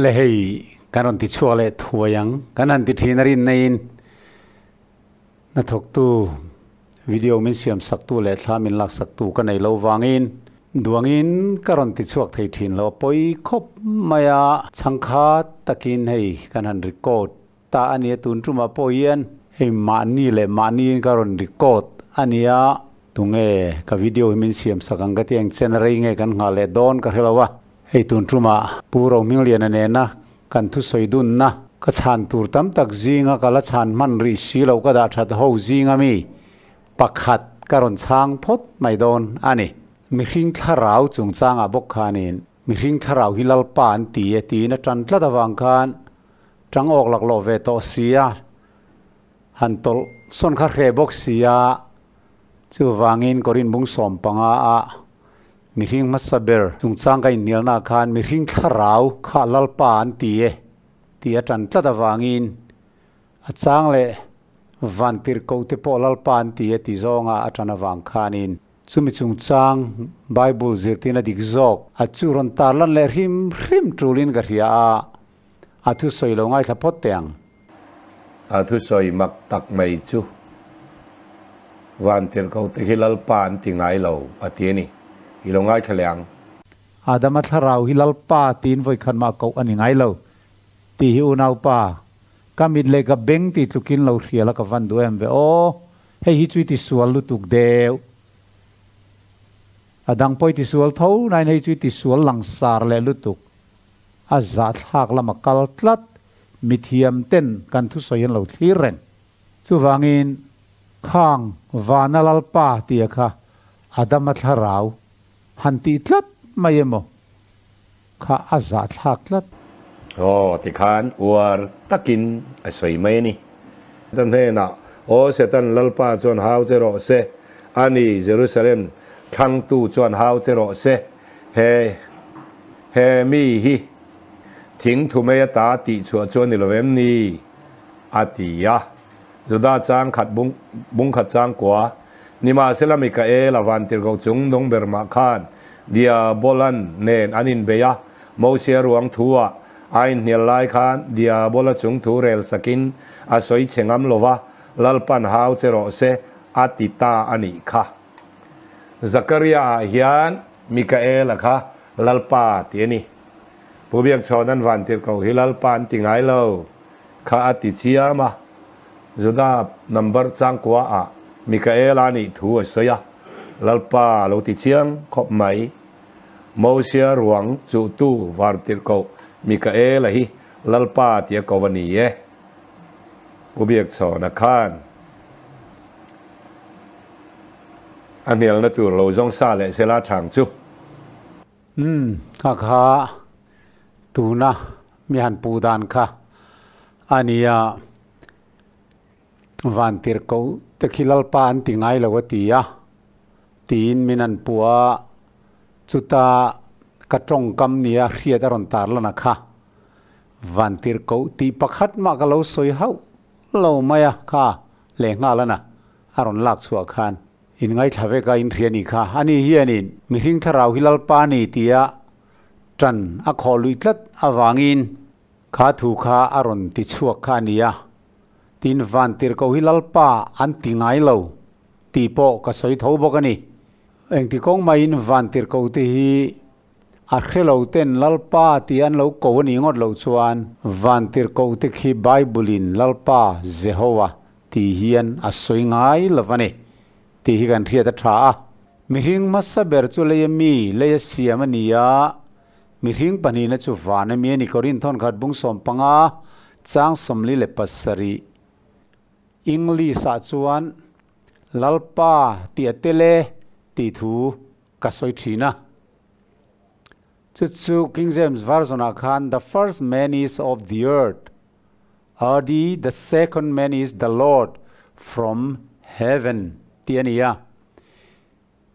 le hei karon ti chua le thuayang kanan ti thinarin nein na thok tu video min siam saktu le thlamin lak saktu ka nei lo wangin duangin karon ti chuak thei thin lo poi khop maya changkha takin hei kanan record ta ania tun tuma poian hei mani le mani karon record ania tunge ka video min siam sakang ka tiang chenrei nge kan nga le don ka helawa hei tun tuma pu Rohmingliana ne na kan thu soidun na ka chan tur tam tak zinga kala chan man ri si lo ka da that ho zinga mi pakhat karon chang phot mai don ani mi hring tharau chung changa bok khanin mi hring tharau hilal pan ti e ti na tran tla dawang khan tang ok lak lo ve to sia han tol son kha re bok sia chu wangin korin bung som panga a mi hring masaber chung chang kai nilna khan mi hring tharau kha lal pan ti e ti a tran tla dawangin a chang le Vantihkohte po LALPA ti e ti zonga atana wang khanin chumi chung chang Bible zirtina dik zok a churon tarlan le hrim trulin ka hria a thu soilo ngai thapot teang a thu soi mak tak mai chu Vantihkohte hi LALPA ti ngai lo atiani hi lo ngai thaleang adama tharau hi LALPA tin voi khan ma ko ani ngai lo ti hi unau pa kamit le ka beng ti tlukin lo hriala ka van duem ve o hei hi chui ti sual lutuk deu adang poi ti sual tho nai hei chui ti sual langsar le lutuk a za thak lama kal tlat mithiam ten kan thu soyan lo thliren chu wangin khang vana LALPA ti kha adama tharau han ti tlat mayemo kha a za thak tlat ti khan uar takin a soi mai ni tan he na o se tan LALPA chon hau che ro se ani Jerusalem thang tu chon hau che ro se he mi hi thing thu me ta ti chua chon ni lovem ni atia juda chang khat bung khat chang kwa nima selamika e Vantihkohte chung dong berma khan dia bolan nen anin beya mo se ruang thua ain nial lai khan dia bola chung thu rel sakin a soi chengam lova LALPAn hau che ro se atita ani kha Zakaria hian Mikael kha LALPA ti ni pubiak chonan Vantihkohte hi LALPA ti ngai lo kha ati chiama juda number chang kwa a Mikael ani thu soya LALPA lo ti chiang khop mai mo sia ruang chu tu Vantihkohte Mikael hi LALPA ti ko wani ye ubiak chona khan anel na tu lo jong sa le sela thang chu kha tu na mi han pu dan kha ania Vantihkohte khi LALPA an ti ngai lo ti ya tin minan puwa chuta ka trong kam nia hria daron tar lana kha Vantihkohte ti pakhat ma ka lo soi hau lo maya kha le nga lana aron lak chua khan in ngai thave ka in hriani kha ani hianin mi hring tharau hi LALPA ni tia tran a kholui tlat awangin kha thu kha aron ti chuak kha nia tin Vantihkohte hi LALPA an ti ngai lo ti po ka soi tho bokani eng ti kong mai in Vantihkohte hi a khelo ten LALPA ti an lo ko ni ngot lo chuan Vantihkohte khi Bible in LALPA Jehovah ti hian a soi ngai lovani ti hi kan thia ta tha a mi hring masaber chu le mi le siamania mi hring pani na chu wana mi ni korin thon khat bung som panga chang somli le pasari English sa chuan LALPA ti atele ti thu ka soi thina chu King James Version khan the first man is of the earth the second man is the Lord from heaven tiania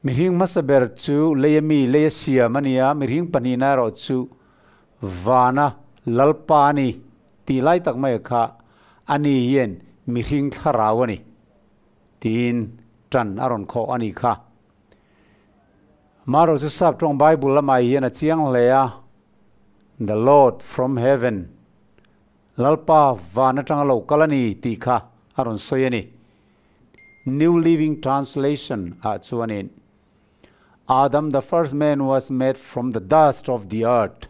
mi hring masaber chu leyami lesia mania mi hring panina ro chu wana LALPA ni ti lai tak mai kha ani yen mi hring tharawani tin tran aron kho ani kha maro su sap trong Bible lamai hian a chiang leya the Lord from heaven lalpa vana tang lo kalani ti kha aron soyani New Living Translation a chuanin Adam the first man was made from the dust of the earth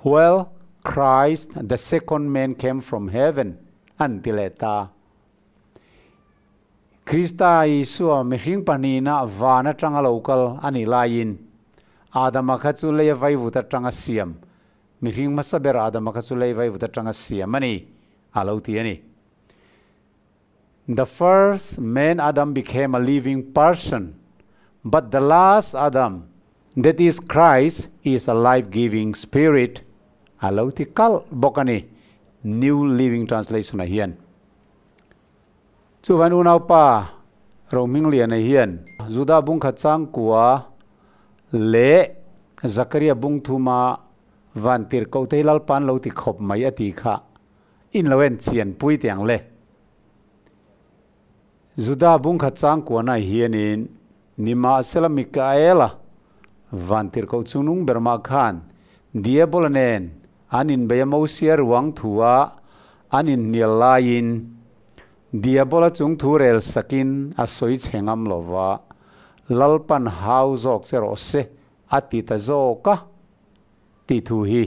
while Christ the second man came from heaven antileta Krista Isua mihing panina vana tanga local ani lain Adama khachu le vai vuta tanga siam mihing masaber Adama khachu le vai vuta tanga siam ani alauti ani The first man Adam became a living person but the last Adam that is Christ is a life-giving spirit alauti kal bokani New Living Translation a hian chu van unau pa Rohmingliana hian Juda bung khachang kwa le Zakaria bung thuma Vantihkohte lalpan lo ti khop mai ati kha in loen chian pui tiang le Juda bung khachang kwa na hianin nima selamikaela Vantihkohte chunung berma khan diabolanen anin beyamo siar wang thua anin nilain diabola chung thurel sakin asoi chengam lova lalpan hauzok zero se ati ta zoka ti thu hi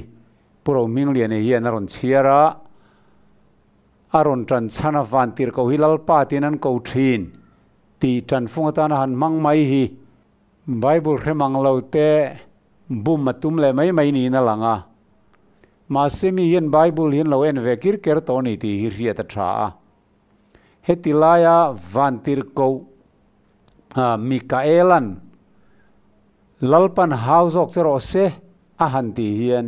Rohmingliana hian aron chiara aron tran chana Vantihkohte lalpa tinan ko thin ti tran fungatan han mang mai hi Bible remang lote bum matum le mai ni na langa ma semi hian Bible hian lo en vekir ker to ni ti hi ria ta tha hetilaya Vantihkohte Mikaelan lalpan hauzok zero se ahan ti hian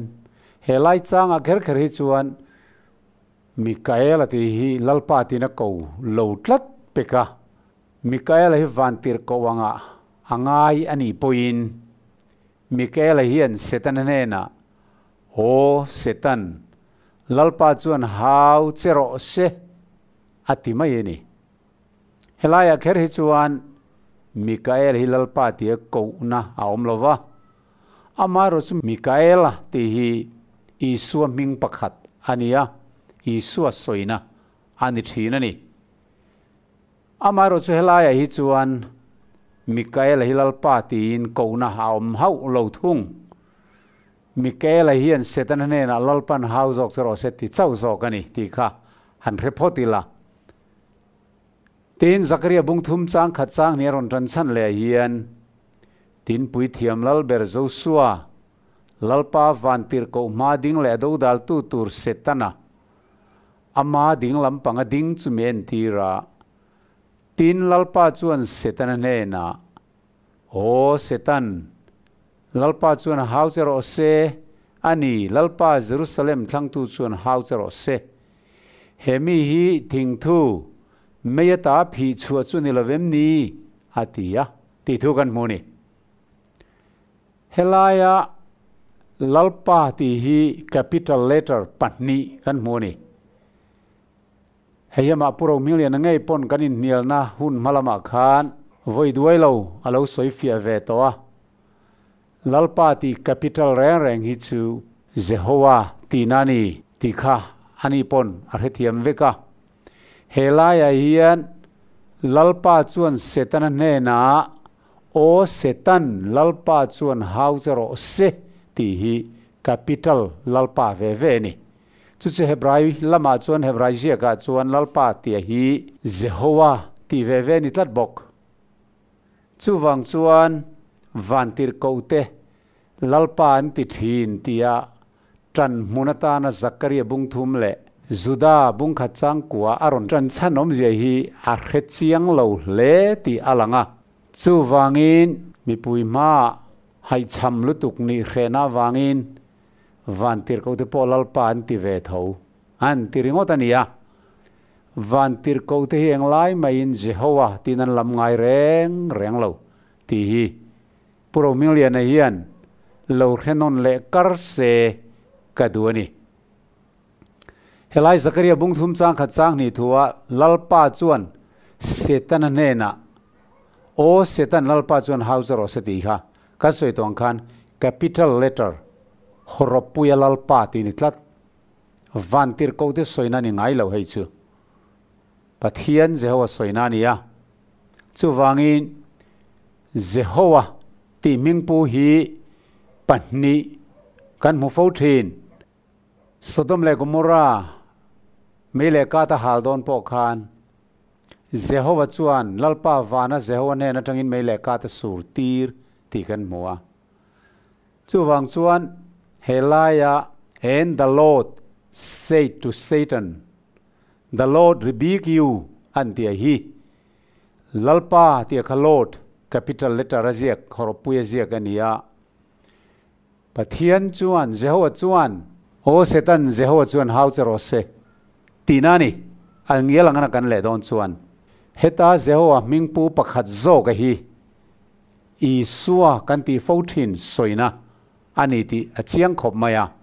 helai chang a kher hi chuan Mikaela ti hi lalpa tina ko lo tlat peka Mikaela hi Vantihkohte wanga angai ani poin Mikaela hian setan nena o setan lalpa chuan hau zero se ati mai ni helaya kher hi chuan Mikael hi lalpa ti ko na aom lova amaro su Mikaela ti hi Isua ming pakhat ania Isua soina ani thina ni amaro chu helaya hi chuan Mikael hi lalpa ti in ko na aom hau lo thung Mikaela hian setan ne na lalpan hauzok zero se ti chau zok ani ti kha han repotila tin Zakaria bung thum chang khat chang ni ron tran chan le hian tin pui thiam lal ber Joshua lalpa Vantihkohte ma ding le do dal tu tur setana ama ding lampanga ding chumen tira tin lalpa chuan setan ne na o setan lalpa chuan hauzero se ani lalpa Jerusalem thlang tu chuan hauzero se hemi hi thing thu meyata phi chua chu ni lovem ni atia ti thu kan muni helaya lalpa ti hi capital letter patni kan muni heyama Rohmingliana ngai pon kanin nialna hun malama khan voi duailo alo soifia ve toa lalpa ti capital reng hi chu Jehovah ti nani ti kha ani pon arhethiam veka helaya hian lalpa chuan setan ne na o setan lalpa chuan hauzero se ti hi capital lalpa ve ve ni chu che Hebrai lama chuan Hebrai zia ka chuan lalpa ti hi Jehovah ti ve ve ni tlat bok chu wang chuan Vantihkohte lalpa an ti thin tia tran munata na Zakaria bung thum le Juda bung khachang kwa aron tran chanom je hi a khechiang lo le ti alanga chu wangin mi pui ma hai cham lutuk ni khena wangin Vantihkohte po lalpa an ti ve tho an ti ringot ania Vantihkohte hi englai mai in Jehovah tinan lam ngai reng lo ti hi Rohmingliana hian lo khenon le kar se kaduani helai Zakaria bung thum chang khat chang ni thua lalpa chuan setan ne na o setan lalpa chuan hauser o seti kha ka soi tong khan capital letter horopuya lalpa ti ni tlat Vantihkohte soina ni ngai lo hei chu Pathian Jehovah soina ni ya chu wangin Jehovah ti mingpu hi pahni kan mu fo thin Sodom le Gomorrah mele ka ta haldon po khan Jehovah chuan lalpa wana Jehovah ne na tangin mele ka ta sur tir ti kan mua chu wang chuan helaya and the Lord said to Satan, the Lord rebuke you and hi lalpa ti ka Lord capital letter raziak horopuya ziak ania Pathian chuan Jehovah chuan o Satan Jehovah chuan hauser ose tinani angial angana kan le don chuan heta Jehovah mingpu pakhat zo ka hi Isua kan ti fothin soina ani ti achiang khop maya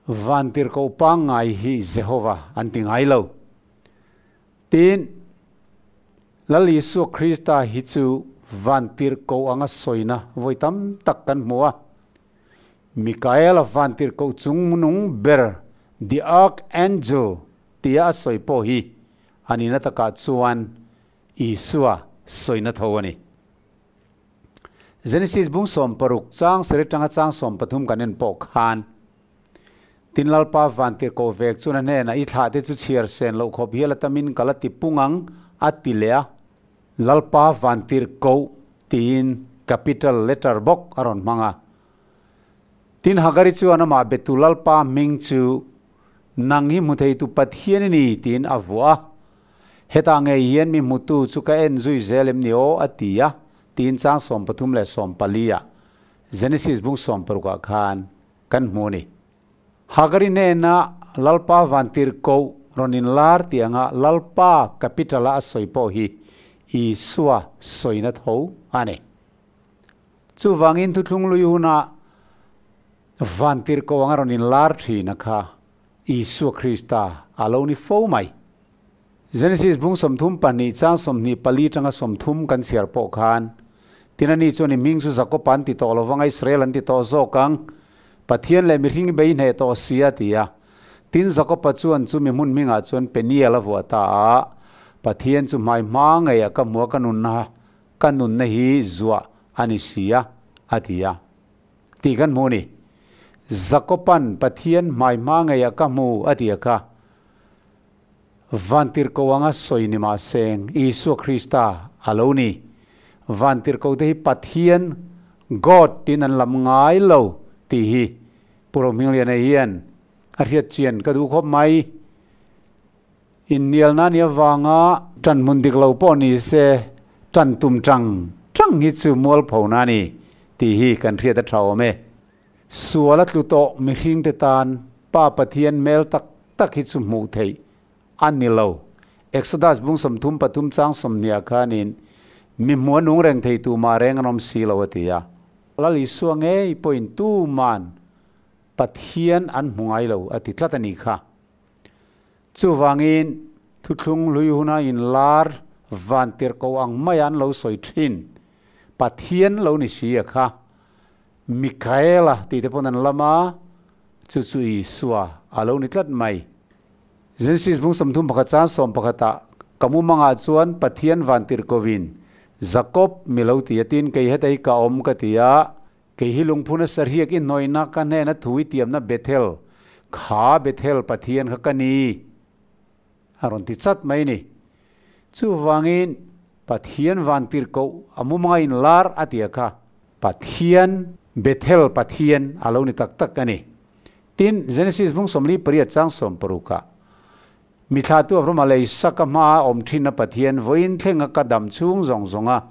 Vantihkohte ngai hi Jehovah anting ailo tin lali su Krista hi chu Vantihkohte anga soina voitam takkan mua Mikael Vantihkohte chungnung ber the archangel tia soi po hi anina taka chuan Isua soina thawani Genesis bung som paruk chang seritanga chang som pathum kanen po khan tin lalpa Vantihkohte vek chuna ne na i thla te chu chiar sen lo khop hiala tamin kalati pungang atilea lalpa Vantihkohte tin capital letter bok aron manga tin hagari chu anama betu lalpa ming chu nanghi muthei tu Pathian ni tin avua heta nge yen mi mutu chu ka en zui zelem ni o atia tin chang som pathum le som palia Genesis bung som paruka khan kan moni hagari ne na lalpa Vantihkohte ronin lar tianga lalpa capital a soipo hi Isua soina tho ane chu wangin tu thlung luyuna Vantihkohte anga ronin lar thina kha Isua Krista aloni fo mai Genesis bung somthum pani chang somni pali tanga somthum kan siar po khan tinani choni mingsu zakopan ti to lowanga Israel an ti to zokang Pathian le mirhing bei ne to sia tia tin zakopa chuan chu mi mun minga chuan penial awata Pathian chu mai mang ya ka mu kanun na hi zuwa ani sia atia ti kan muni zakopan Pathian mai mang ya ka mu atia ka Vantihkohte anga soini ma seng Isua Krista aloni Vantihkohte hi Pathian God tinan lam ngai lo ti hi Rohmingliana hian a riat chian ka du khop mai in nial na nia wanga tan mundik lo po ni se tan tum tang hi chu mol phona ni ti hi kan riat a thaw me suala tlu to mi hring te tan pa Pathian mel tak hi chu mu thei anilo Exodus bung som thum pathum chang som nia khanin mi muanung reng thei tu ma reng anom si lo atia lali suange point tu man Pathian an mungai lo ati tlatani kha chu wangin thuthlung luihuna in lar Vantihkohte ang mayan lo soi thin Pathian lo ni sia kha Mikaela ti te ponan lama chu Isua alo ni tlat mai Genesis bung samthum pakhacha som pakhata kamu manga chuan Pathian Vantihkohte Jacob miloti yatin kei hetai ka om ka tia kei hilung phuna sarhiak in noina ka ne na thui tiam na Bethel kha Bethel Pathian kha kani aron ti chat mai ni chu wangin Pathian Vantihkohte amumanga in lar atia kha Pathian Bethel Pathian alo ni tak ani tin Genesis bung somli priya chang som paruka Mithatu abromalei sakama om thina Pathian voin thlenga kadam chung zonga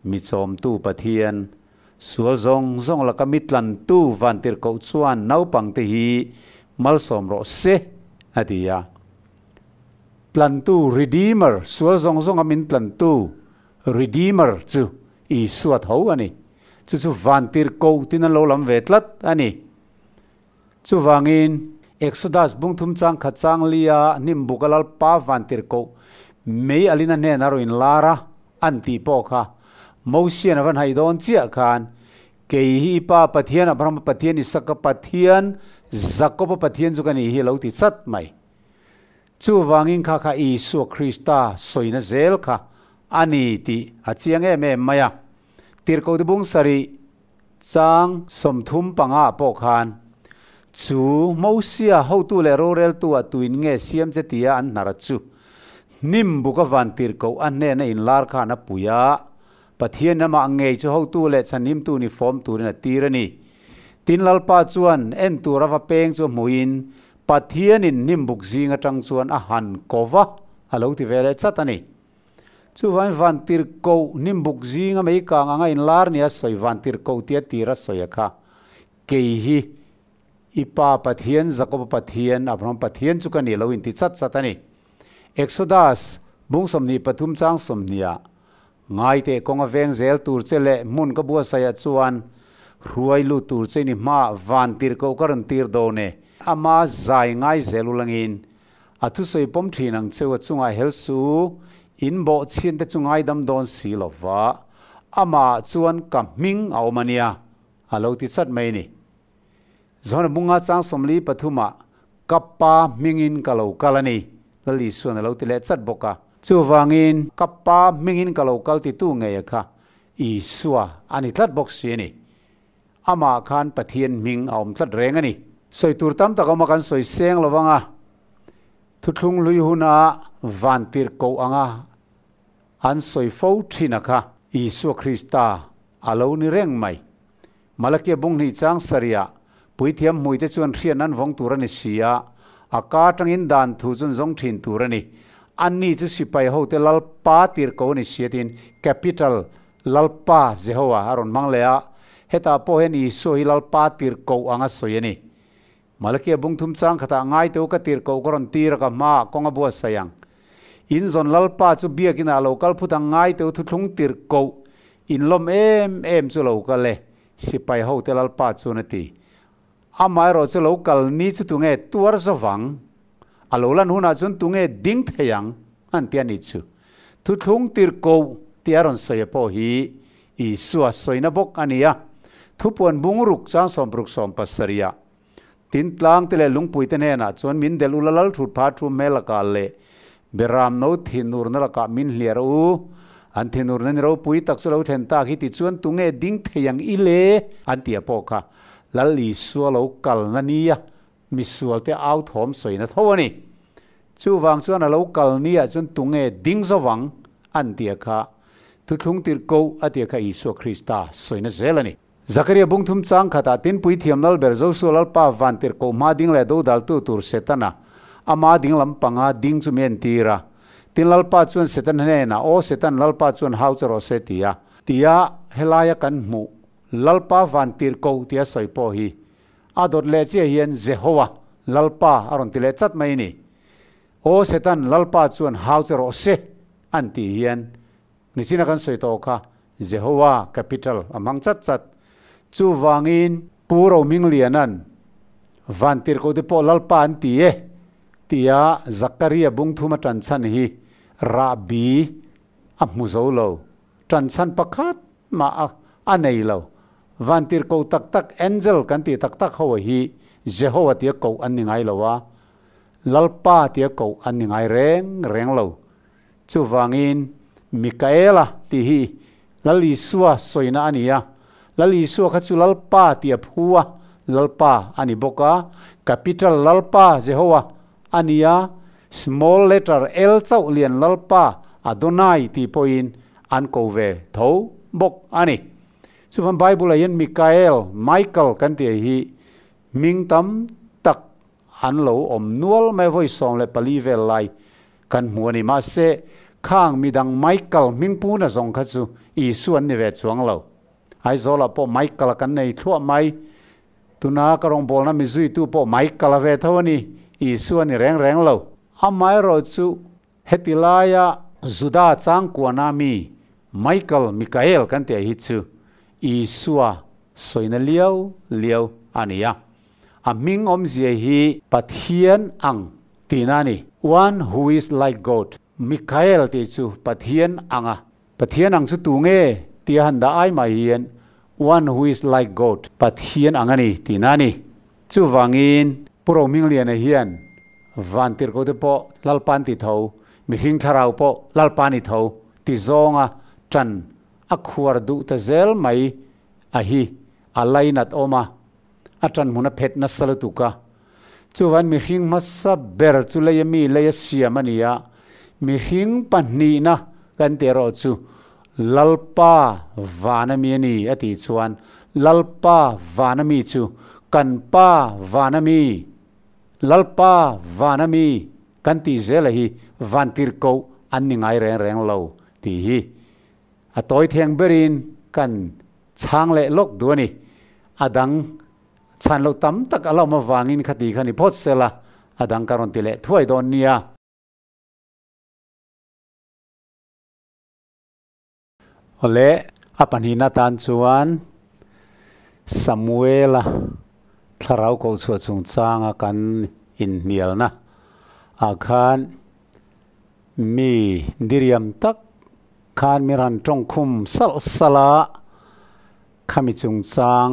mi chom tu Pathian sual zong la kamitlan tu Vantihkohte chuan naupang te hi malsom ro se atia tlan tu redeemer sual zong amin tlan tu redeemer chu Isua tho ani chu Vantihkohte tinan lo lam vetlat ani chu wangin Exodus bung thum chang khachang lia nim bukalal pa Vantihkohte mei alina ne naro in lara anti po kha Mosian avan hai don chia khan ke hi pa pathian Abraham pathian Isaac pathian Jacob pathian chu kan hi lo ti chat mai chu wangin kha kha Isu Krista soina zel kha ani ti achiang em maya tir ko bung sari chang somthum panga po khan chu Mosia ho tu le rorel tu atuin nge siam che tia an nara chu nim buka vantir ko an ne na in lar kha na puya pathian na ma nge chu ho tu le chanim tu ni form tu na tirani tin lalpa chuan en tu rawa peng chu muin pathian in nimbuk zinga tang chuan a han kova alo ti vele chatani chu vantir ko nimbuk zinga mai ka nga in lar nia soi vantir ko tia tira soya kha ke hi ipa pathian Jacob pathian Abraham pathian chu kan ni lo in ti chatani Exodus bung somni pathum chang somnia ngai te konga veng zel tur chele mun ka bua saya chuan ruai lu tur che ni ma vantir ko karan tir do ne ama zai ngai zelulangin athu soi pom thinang chewa chunga helsu in bo chin te chungai dam don si lova ama chuan ka ming awmania alo ti chat mai ni zona bunga chang somli pathuma kappa mingin kalo kalani lali suan alo ti le chat boka chu wangin kappa mingin kalo kal ti tu nge kha Isua ani tlat bok si ni ama khan pathian ming awm tlat reng ani soi tur tam takama kan soi seng lowanga thuthung lui huna vantir ko anga an soi fo thina kha Isu Krista alo ni reng mai malakia bung ni chang saria puithiam muite chuan rian an vong turani sia aka tangin dan thu chun zong thin turani anni chu sipai ho te lalpa tir ko ni siatin capital lalpa jehowa aron manglea heta po hen Isu hi lalpa tir ko anga soyani malakia bung thum chang khata ngai to ka tir ko koron tir ka ma konga bua sayang in zon lalpa chu biakina local phutang ngai to thuthung tir ko in lom em chu local le sipai ho te lalpa chu na ti amai ro chu local ni chu tunge tuar zawang alolan huna chun tunge ding theyang an tia ni chu thuthung tir ko tiaron soya po hi Isu soina bok ania thupon bungruk chang sombruk som pasaria tin tlang tele lungpui te na chon min del ulalal thut pha thu melaka le beram no thinur na ka min hliaru an thinur na ro pui tak so lo then ta hi ti chuan tunge ding theyang ile an tia poka lali sualo kal na nia misual te out thom soina thawani chu wang chuan a lo kal nia chun tunge ding zawang an tia kha thuthung tir ko atia kha Isu Krista soina zelani Zakaria bung thum chang khata tin pui thiam nal ber zo su lalpa vantir ko ma ding le do dal tu tur setana ama ding lam panga ding chu men tira tin lalpa chuan setan he na o setan lalpa chuan hau charo setia tia helaya kan mu lalpa vantir ko tia soipo hi adot le che hian Jehovah lalpa aron tile chat mai ni o setan lalpa chuan hau charo se anti hian nichina kan soito kha Jehovah capital amang chat chat chu wangin puro minglianan vantir ko te po lalpa an tia Zakaria bung thuma tan chan hi rabi amuzolo tan chan pakhat ma anei lo vantir ko tak tak angel kan ti tak tak ho hi Jehovah tia ko aningai lowa lalpa tia ko aningai reng lo chu wangin Mikaela ti hi lali suwa soina ania lali suwa khachu lalpa tia phua lalpa ani boka capital lalpa Jehovah ania small letter L chau lian lalpa Adonai ti poin an ko ve tho bok ani chuwan Bible ayan Michael kan ti hi mingtam tak an lo om nual mai voi song le pali vel lai kan muani ma se khang midang Michael mingpu na zong khachu Isu an ni ve chuang lo ai zola po Michael kan nei thua mai tuna karong bol na mizui tu po Michael ve thawani Isu ani reng lo amai ro chu hetilaya Juda chang kuana mi Michael kan te hi chu Isua soina liao ania aming om je hi pathian ang tinani one who is like God Michael te chu pathian ang chu tunge tia han da ai ma hian one who is like God but hian angani tinani chu wangin Rohmingliana hian Vantihkohte po lalpan ti tho mi hing tharau po lalpan ti tho ti zonga tran akhuar du ta zel mai a hi alai nat oma atran muna phet na salatuka chuwan mi hing masa ber chu layami laya siamania mi hing panni na kan te ro chu lalpa vanami ni ati chuan lalpa vanami chu kan pa vanami lalpa vanami kan ti zelahi Vantihkohte an ngai reng lo ti hi atoi theng berin kan chang le lok duani adang chan lo tam tak alo ma wangin khati khani phot sela adang karon ti le thuai don nia ole apanina tan chuan Samuela tharau ko chu chung changa kan in nial na akhan mi diriam tak khan miran trong khum sal sala khami chung chang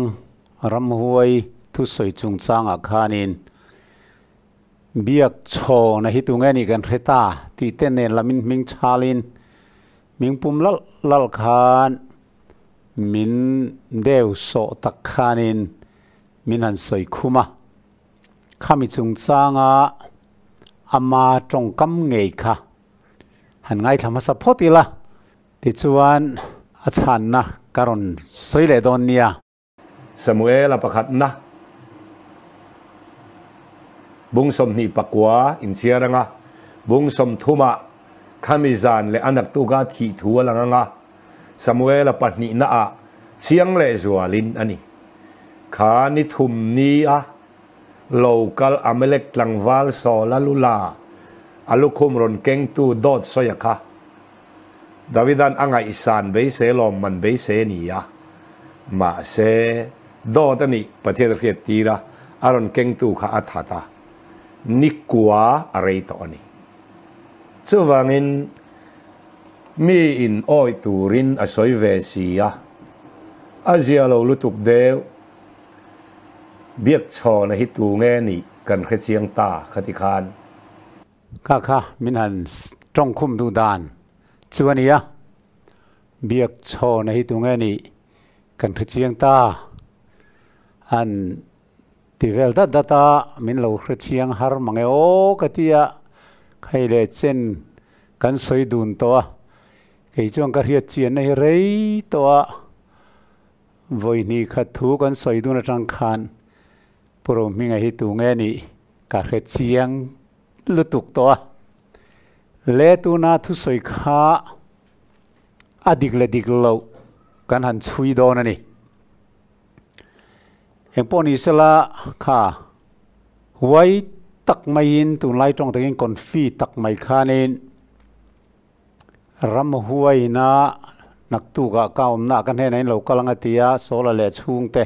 ram huai thu soi chung chang akhanin biak cho na hi tu ngani kan reta ti tenen lamin ming chalin ming pum lal khan min deu so tak khanin minan soi khuma khami chung changa ama trong kam ngei kha han ngai thama sapotila ti chuan a chan na karon soi le don nia Samuela pakhat na bung som ni pakwa in chiaranga bung som thuma khamizan le anak tu ga thi thu langa Samuela patni na a chiang le zualin ani kha ni thum ni a local amelek tlangwal sola lula alukhum ron keng tu dot soyakha Davidan anga isan be se lom man be se ni ya ma se dot ani pathiat riat tira aron keng tu kha athata nikwa arei to ani chuwangin mi in oi turin asoi ve sia azia lo lutuk deu biak cho na hi tu nge ni kan khe chiang ta khati khan kha min han trong khum du dan chuania biak cho na hi tu nge ni kan khe chiang ta an tivel da data min lo khe chiang har mange o katia khaile chen kan soi dun to kei chuang ka riat chian nei rei to voi ni kha thu kan soi dun atang khan Rohminga hi tu nge ni ka khe chiang lutuk to le tu na thu soi kha adik le dik lo kan han chui do na ni eng poni sela kha huai tak mai in tu lai tong takin konfi tak mai khanin ram huai na nak tu ga kaum na kan he nain lo kalanga tia sola le chung te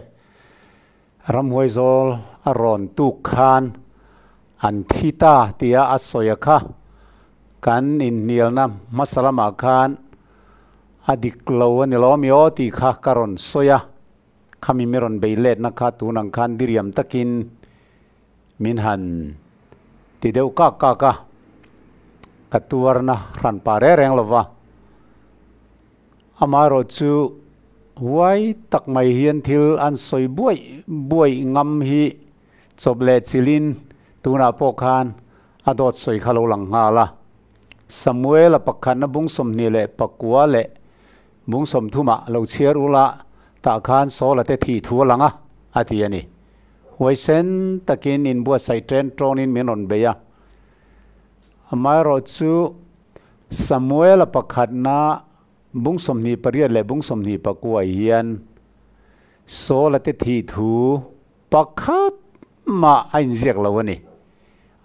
ram huai zol aron tu khan an thita tia asoya kha kan in nial na masalama khan adik lo ani lo mi o ti kha karon soya khami meron beilet na kha tu nang khan diriam takin min han ti deu ka katuar na ran pare reng lova amaro chu huai tak mai hian thil an soi buai ngam hi choble chilin tuna po khan adot soi khalo lang nga la Samuel pakhan na bung som ni le pakwa le bung som thuma lo chiar ula ta khan sola te thi thu langa ati ani huai sen takin in bua sai tren tronin menon beya amaro chu Samuel pakhat na bung som ni pariat le bung som ni pakwa hian sola te thi thu pakhat ma ain ziak lawani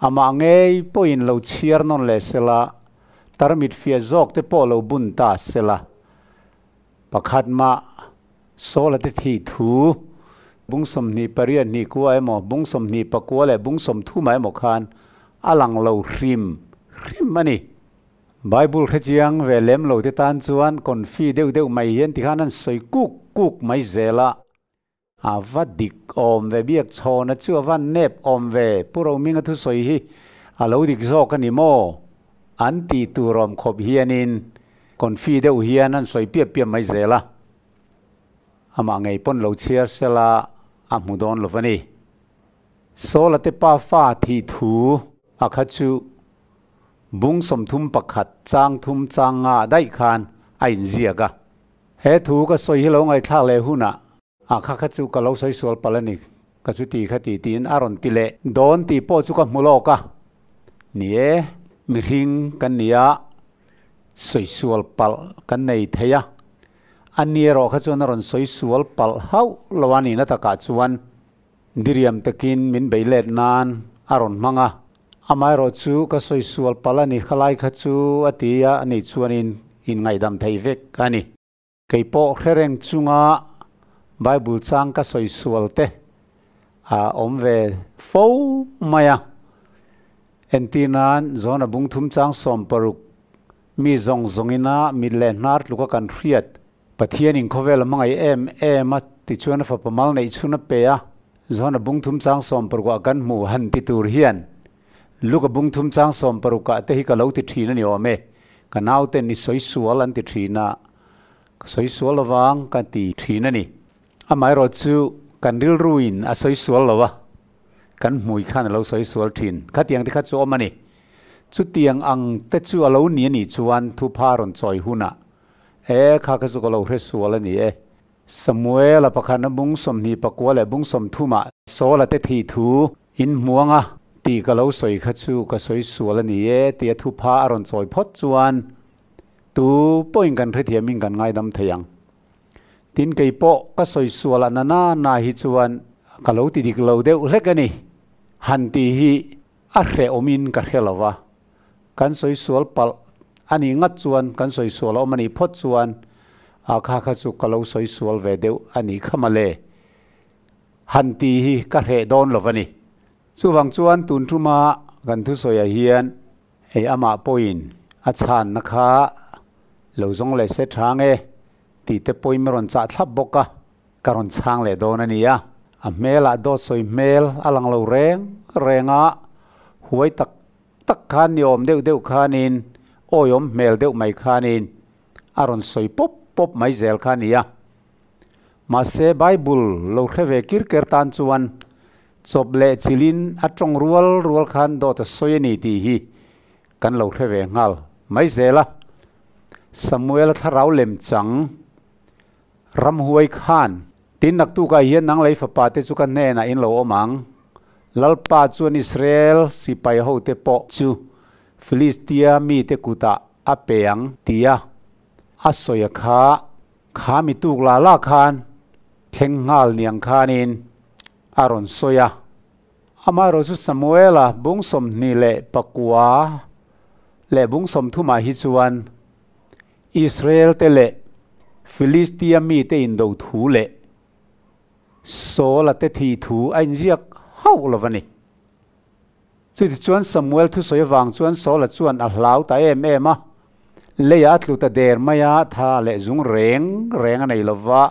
ama ngei poin lo chiar non le sela tarmit fia zok te po lo bun ta sela pakhat ma sola te thi thu bung som ni pariat ni kuwa emo bung som ni pakwa le bung som thu mai mo khan alang lo hrim mani Bible khá chiang về lem lâu thế tan chuan còn phi đều mày hiền thì khá nan soi cúc mày dễ la vắt địch om về biếc cho nó chưa van nếp om về puro mình thu soi hi lâu địch zo cái nimo anh ti tu rom khop hianin còn phi đều hiền nan soi piệp mày dễ la mà ngày pon lâu chia sẽ là mudon lo vani số là tế pa pha thì thu khá chu bung som thum pakhat chang thum changa dai khan ain ziaga he thu ka soi hilo ngai thla le huna kha chu ka lo soi sol palani ka chu ti kha ti tin aron ti le don ti po chu ka muloka nie mi ring kan nia soi sol pal kan nei theya ania ro kha chu na ron soi sol pal hau lawani na ta ka chuan diriam takin min beilet nan aron manga amai ro chu ka soi sual palani khalai kha chu atia ani chuanin in ngai dam thei vek ani keipo khereng chunga bible chang ka soi sual te om ve fo maya entinan zona bung thum chang som paruk mi zongina mi lenar luka kan riat pathian in khovel mangai em ti chuan fa pamal nei chuna pe a zona bung thum chang som paruk kan mu han ti tur hian luka bung thum chang som paruka te hi ka lo ti thina ni ome ka nau te ni soi sual an ti thina soi sual lawang ka ti thina ni amai ro chu kan ril ruin a soi sual lawa kan mui khan lo soi sual thin khatiang ti kha chu omani chu tiang ang te chu alo ni chuan thu pharon choi huna kha ka chu ko lo hre sual ani samuel pakhan bung som ni pakwa le bung som thuma sola te thi thu in muanga ti ka lo soi kha chu ka soi sual ani ti thu pha aron choi phot chuan tu poin kan hre thiaming kan ngai dam theyang tin kei po ka soi sual na hi chuan ka lo ti dik lo deuh hlekani han ti hi a hre omin ka helawa kan soi sual pal ani ngat chuan kan soi sual omani phot chuan kha chu ka lo soi sual ve deuh ani khamale han ti hi ka hre don lovani chu wang chuan tun thuma kan thu soya hian ama point a chhan na kha lo zong le se thange ti te poi meron cha thlap boka karon chang le don ania a mela do soi mel alang lo renga huai tak khan niom deuh khanin oyom mel deuh mai khanin aron soi pop mai zel khania ma se bible lo kheve kir tan chuan chop le chilin atong rual khan do ta soyani ti hi kan lo kheve ngal mai zela samuel tharau lem chang ram huai khan tin nak tu ka hian nang lei fa pa te chu kan ne na in lo omang lalpa chuan israel sipai ho te po chu philistia mi te kuta apeang tia asoya kha mi tuk la khan thleng ngal niang khanin aron soya amaro su samuela bung som ni le pakwa le bung som thuma hi chuan israel te le philistia mi te in do thu le so la te thi thu ain ziak hau lovani chu ti chuan samuel thu soi wang chuan so la chuan a hlau ta em a leya tlu ta der maya tha le zung reng anei lova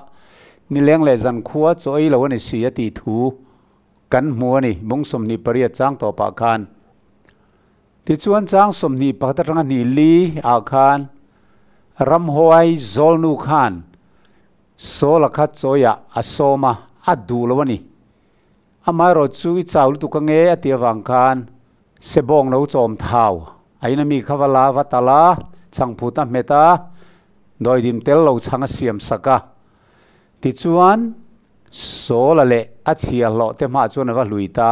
ni leng le zan khuwa choi lo ani sia ti thu kan hmu ani bung som ni paria chang to pa khan ti chuan chang som ni pa ta tanga ni li a khan ram hoai zol nu khan so la kha choya asoma adu lo ani amai ro chu I chawl tu ka nge atia wang khan sebong no chom thau aina mi khawala watala changphuta meta doidim tel lo changa siam saka ti chuan so la le achia lo te ma chuan wa luita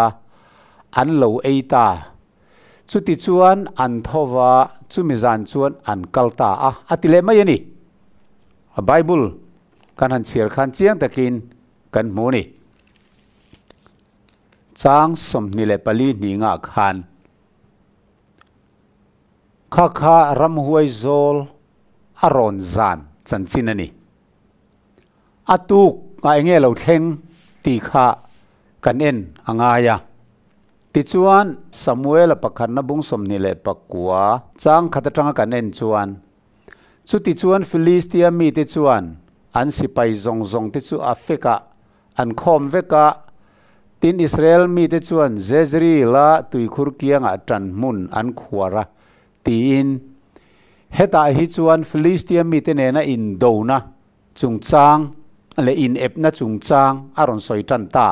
an lo eita chu ti chuan an thowa chu mi zan chuan an kalta atile mai ani a bible kan han chiar khan chiang takin kan mu ni chang som ni le pali ni nga khan kha ram huai zol aron zan chan chin ani atuk ngai nge lo thleng ti kha kan en angaya ti chuan Samuel pakhan na bung som ni le pakua chang khata tanga kan en chuan chu ti chuan Philistia mi ti chuan an sipai zong zong ti chu Afrika an khom veka tin Israel mi ti chuan Jezreel la tuikhur kianga tan mun an khuara tin heta hi chuan Philistia mi te ne na in do na chung chang le in ep na chung chang aron soi tan ta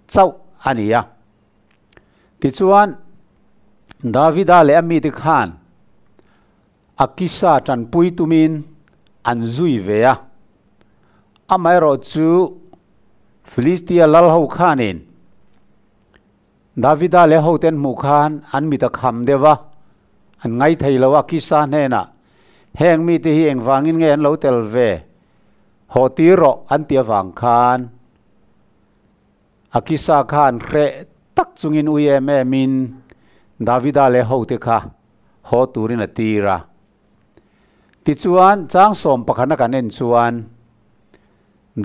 chau ania ti chuan Davida le ami ti khan akisa tan pui tumin an zui vea amai ro chu Philistia lal ho khanin Davida le ho ten mu khan an mi ta kham dewa an ngai thei lo akisa ne na heng mi ti hi eng wangin nge an lo tel ve ho ti ro an tia wang khan akisa khan re tak chungin uye me min Davida le ho te kha ho turin atira ti chuan chang som pakhana kan en chuan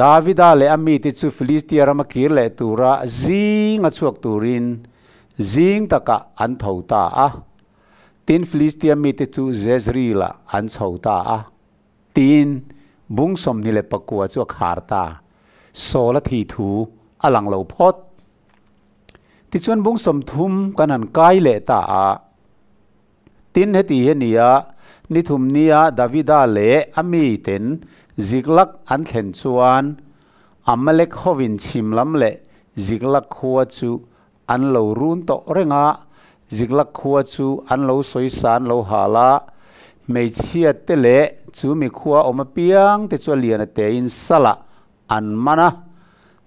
Davida le ami ti chu Philistia ramakir le tura zing a chuak turin zing taka an thota a tin Philistia mi ti chu Jezreel an chhota a tin bung som ni le pakua chu kharta sola thi thu alang lo phot ti chuan bung som thum kanan kai le ta a tin heti henia ni thum nia Davida le ami ten Ziklak an thlen chuan Amalek hovin chimlam le Ziklak khuwa chu an lo run to renga Ziklak khuwa chu an lo soisan lo hala mei chiat te le chu mi khuwa oma piang te chu lian te in sala an mana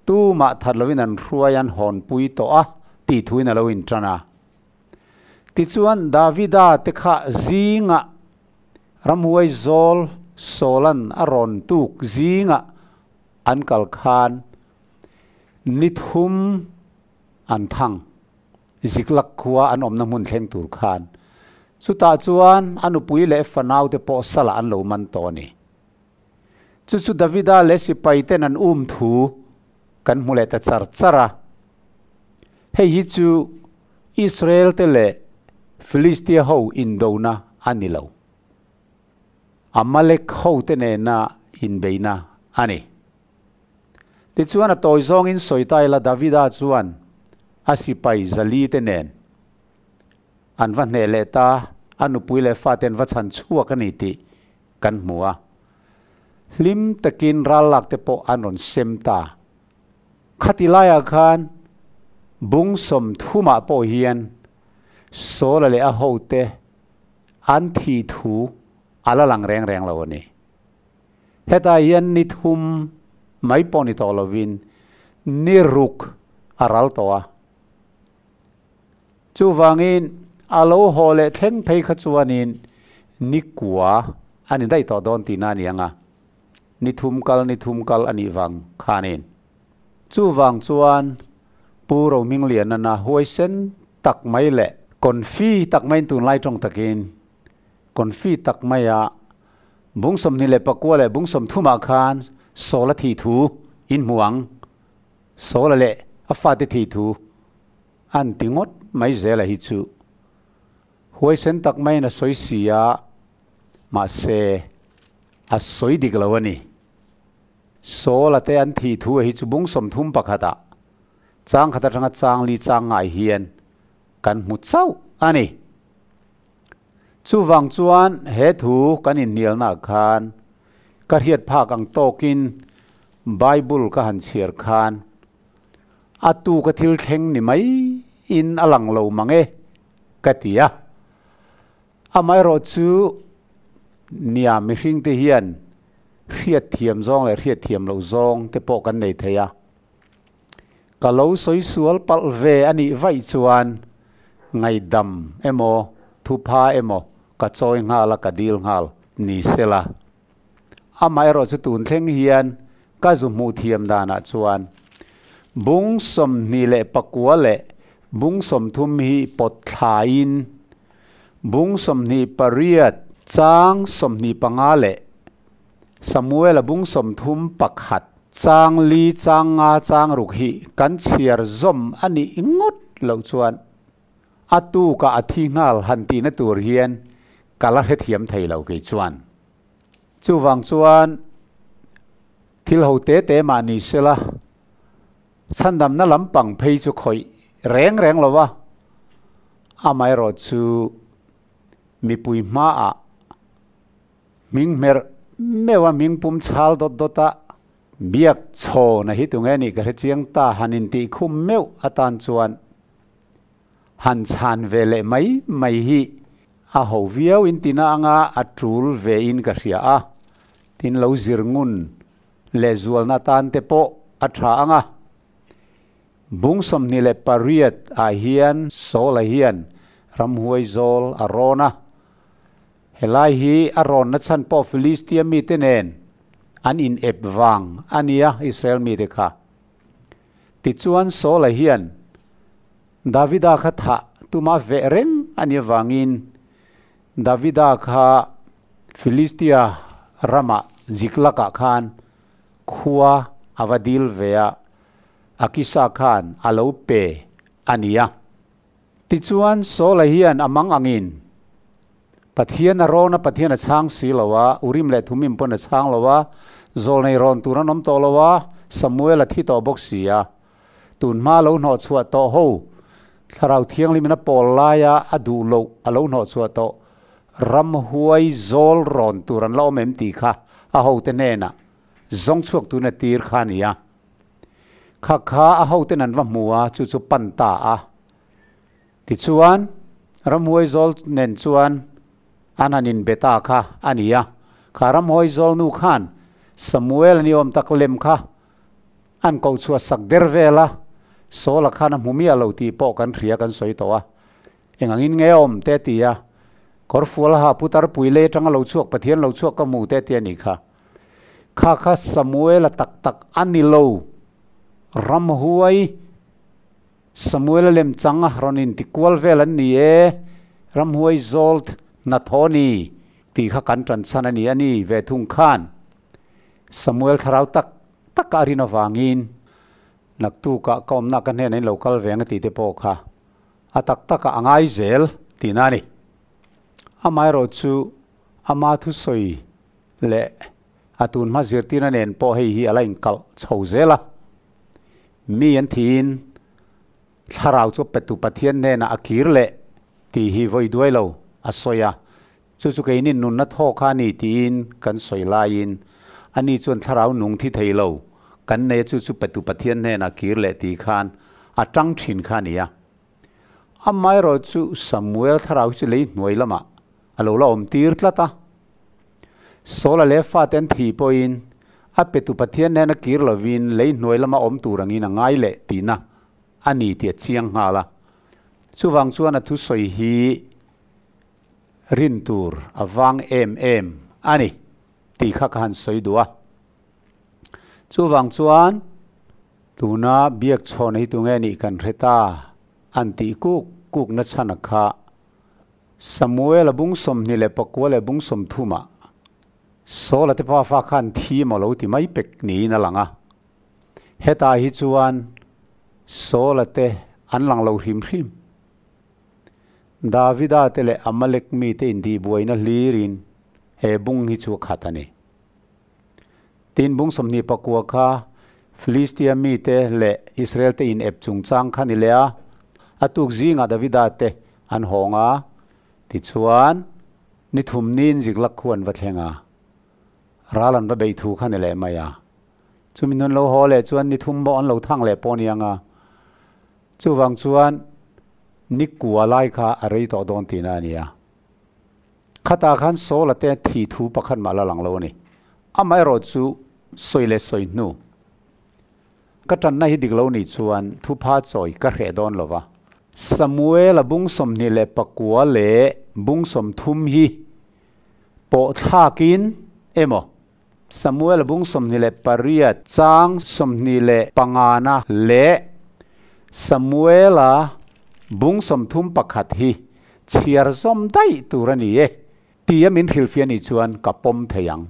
tu ma thatlovin an ruayan hon pui to a ti thuina lo in trana ti chuan Davida te kha zinga ramhuai zol solan aron tuk zinga an kal khan nithum an thang Ziklak khuwa an omna mun thleng tur khan chuta chuan anu pui le fanau te po sala an lo man to ni chu Davida le sipai ten an thu kan mule ta chara hei hi chu Israel te le Philistia ho indona anilo Amalek ho te ne na in beina ani ti chuan a toy zong in soitai la Davida chuan asipai zali te nen an va ne le ta anu pui le fa ten va chan chua kani ti kan mua lim takin ralak te po anon semta khatilaya khan bung som thuma po hian sola le a ho te an thi thu ala lang reng lo ni heta hian ni thum mai poni to lovin ni ruk aral towa chu wangin alo hole thleng phei kha chuanin ni kwa ani dai to don ti na nianga ni thum kal ani wang khanin chu wang chuan pu Rohmingliana na huaisen tak mai le konfi tak mai tun lai tong takin konfi tak maya bung som ni le pakwa le bung som thuma khan sola thi thu in muang sola le afa te thi thu an tingot mai zela hi chu huaisen tak mai na soisia ma se a soi diglawani sola te an thi thu hi chu bung som thum pakhata chang khata thanga chang li chang ngai hian kan mu chau ani chu wang chuan he thu kan in nial na khan ka hiat phak ang tokin Bible ka han chiar khan atu ka thil thleng ni mai in alang lo mange katia amai ro chu nia mi hring te hian riat thiam zong le riat thiam lo zong te po kan nei theya ka lo soi sual pal ve ani vai chuan ngai dam emo thupa emo ka choi ngal ka dil ngal ni sela amai ro chu tun thleng hian ka zu mu thiam dana chuan bung som ni le pakwa le bung som thum hi pot thlain bung som ni pariat chang som ni pangale Samuel bung som thum pakhat chang li chang nga chang ruk hi kan chiar zom ani ngot lo chuan atu ka athi ngal hanti na tur hian kala he thiam thei lo ke chuan chu wang chuan thil ho te te ma ni sela chandam na lampang phei chu khoi reng reng lo wa amai ro chu mi pui ma a ming mer mewa ming pum chal dot dota biak cho na hi tu nge ni ka chiang ta hanin ti khum meu atan chuan han chan vele mai hi a ho viau in tina anga atul ve in ka ria a tin lo zirngun le zual na tan te po atha anga bung som ni le pariat a hian sol a hian ram huai zol arona helai hi aron na chan po Philistia mi tenen an in ep wang ania Israel mi de kha ti chuan sol a hian Davida kha tha tuma ve reng ani wangin Davida kha Philistia rama ziklaka khan khuwa avadil vea akisa khan alope ania ti chuan sol a hian amang angin pathian arona pathian a chang silawa urim le thumim pon a chang lawa zol nei ron turan om to lawa Samuel a thi to boxia tun ma lo no chua to ho tharau thiang limina pol laya adu lo alo no chua to ram huai zol ron turan lo mem ti kha a ho te nena zong chuak tu na tir khania kha kha a ho te nan wa muwa chu chu panta a ti chuan ram huai zol nen chuan ananin beta kha ania kharam hoi zol nu khan Samuel ni om taklem kha an ko chua sak dervela sola khana mumia lo ti po kan ria kan soi to a engangin nge om te tia korful ha putar puile tang lo chuak pathian lo chuak ka mu te tia ni kha kha Samuel tak tak ani lo ram huai Samuel lem changa ronin ti kwal velan ni e ram huai zol na thoni ti kha kan tran san ani ani ve thung khan Samuel tharau tak arina wangin naktu ka kom na kan he nei local veng ti te po kha atak taka angai zel tinani amai ro chu ama thu soi le atun ma zirtina nen po hei hi alain kal chho zela mi an thin tharau chu petu pathian ne na akir le ti hi voi duai lo asoya chu ke nin nun na tho kha ni tin kan soi lain ani chuan tharau nung thi thei lo kan ne chu petu pathian ne na kir le ti khan atang thin khania amai ro chu Samuel tharau chu lei hnuai lama alo la om tir tlata sola le fa ten thi poin a petu pathian ne na kir lovin lei hnuai lama om turangin ngai le tina ani ti chiang hala chu wang chuan a thu soi hi rin tur awang em ani ti kha kan soi duwa chu wang chuan tuna biak chon hi tu nge ni kan reta anti kuk na chana kha Samuel abung som ni le pakwa le bung som thuma sola te pa fa khan thi mo lo ti mai pek ni na langa heta hi chuan sola te an lang lo hrim Davida te le Amalek mi te indi buaina lirin he bung hi chu khatani tin bung som ni pakwa kha Philistia mi te le Israel te in ep chung chang khani lea atuk zinga Davida te an honga ti chuan ni thum nin ziklak khuan wa thlenga ralan ba bei thu khani le maya chumin non lo ho le chuan ni thum bo an lo thang le ponianga chu wang chuan ni kuwa lai kha arei to don tina nia khata khan sola te thi thu pakhan mala lang lo ni amai ro chu soile soi nu katan na hi diglo ni chuan thu pha choi ka hre don lova Samuel abung som ni le pakwa le bung som thum hi po thakin emo Samuel abung som ni le paria chang som ni le pangana le Samuela bung som thum pakhat hi chiar zom dai turani e tia min hilfia ni chuan kapom theyang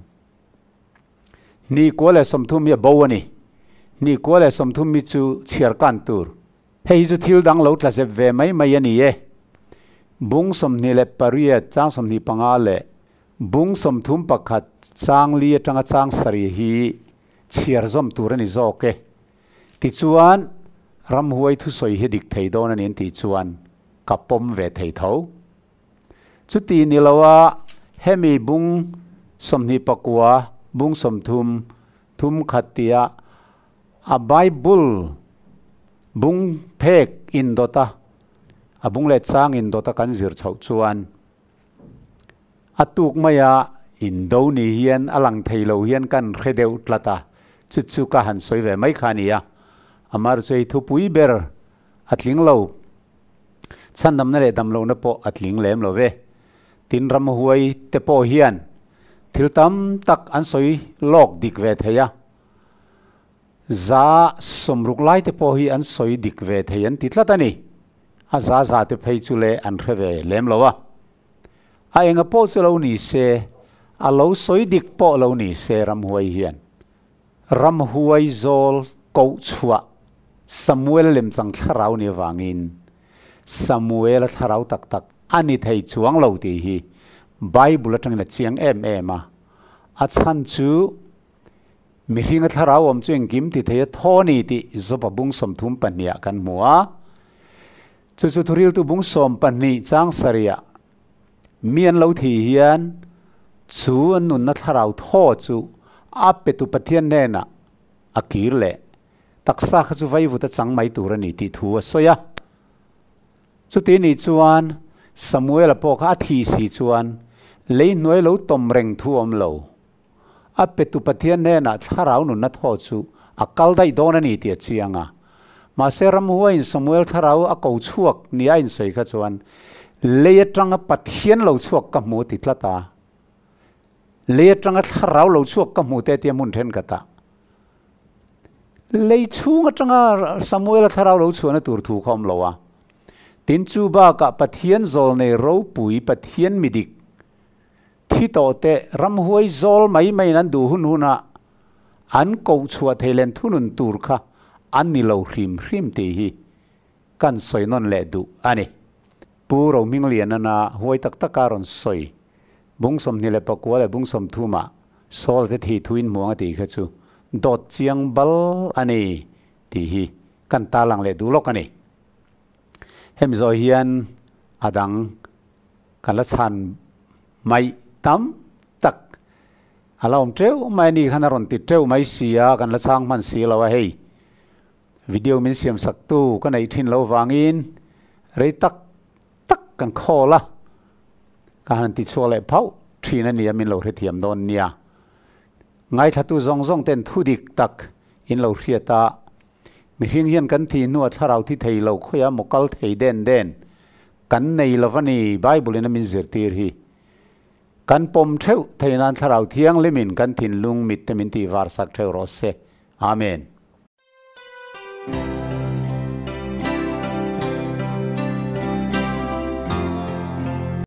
ni kole som thum ya bawani ni kole som thum mi chu chiar kan tur hei chu thil dang lo tla se ve mai ani e bung som ni le paria chang som ni panga le bung som thum pakhat chang li atanga chang sari hi chiar zom turani zoke ti chuan ram huai thu soi hi dik thei don an ti chuan kapom ve thei tho chuti ni lawa hemi bung som ni pakwa bung som thum khatia a bible bung phek in dota a bung le chang in dota kan zir chho chuan atuk maya in do ni hian alang theilo hian kan khedeu tlata chu ka han soi ve mai khania amar chei thu pui ber atling lo chandam na le dam lo na po atling lem lo ve tin ram huai te po hian thil tam tak an soi lok dik ve theya za somruk lai te po hi an soi dik ve theyan titlatani a za te phei chu le an kheve lem lowa a enga po chu lo ni se a lo soi dik po lo ni se ram huai hian ram huai zol ko chua Samuel lem chang tharau ni wangin Samuel tharau tak ani thei chuang lo ti hi Bible atang na chiang em a chan chu mi hinga tharau om chueng kim ti thei thoni ti zopa bung som thum pania kan mua chu thuril tu bung som pani chang saria mian lo thi hian chu an nun na tharau tho chu ape tu pathian ne na akir le taksa kha chu vai vu ta chang mai turani ti thu soya chu ti ni chuan Samuel po kha thi si chuan lei noi lo tom reng thu om lo ape tu pathian ne na tharau nun na tho chu akal dai don ani ti chianga ma seram huwa in Samuel tharau a ko chuak ni a in soi kha chuan le atanga pathian lo chuak ka mu ti tlata le atanga tharau lo chuak ka mu te mun then kata le chunga atanga Samuel tharau lo chuana tur thu khom lowa tin chu ba ka pathian zol nei ro pui pathian midik thi to te ram huai zol mai nan du hununa an ko chua thelen thunun tur kha an ni lo hrim ti hi kan soi non le du ani pu Rohmingliana na huai tak takaron soi bung som ni le pakwa le bung som thuma sol te thi thuin muanga ti kha chu dot chiang bal ani ti hi kan talang le du lok ani hem zo hian adang kan la chan mai tam tak alom treu mai ni khanaron ti treu mai sia kan la chang man si lawa hei video min siam sak tu kan ai thin lo wangin rei tak kan khola kan ti chole phau thina ni amin lo rethiam don nia ngai thatu zong ten thudik tak in lo hriata mi hing hian kan thi nu tharau thi thei lo khoya mokal thei den kan nei lovani Bible in min zirtir hi kan pom theu theinan tharau thiang lemin kan thin lung mit temin ti war sak theu ro se amen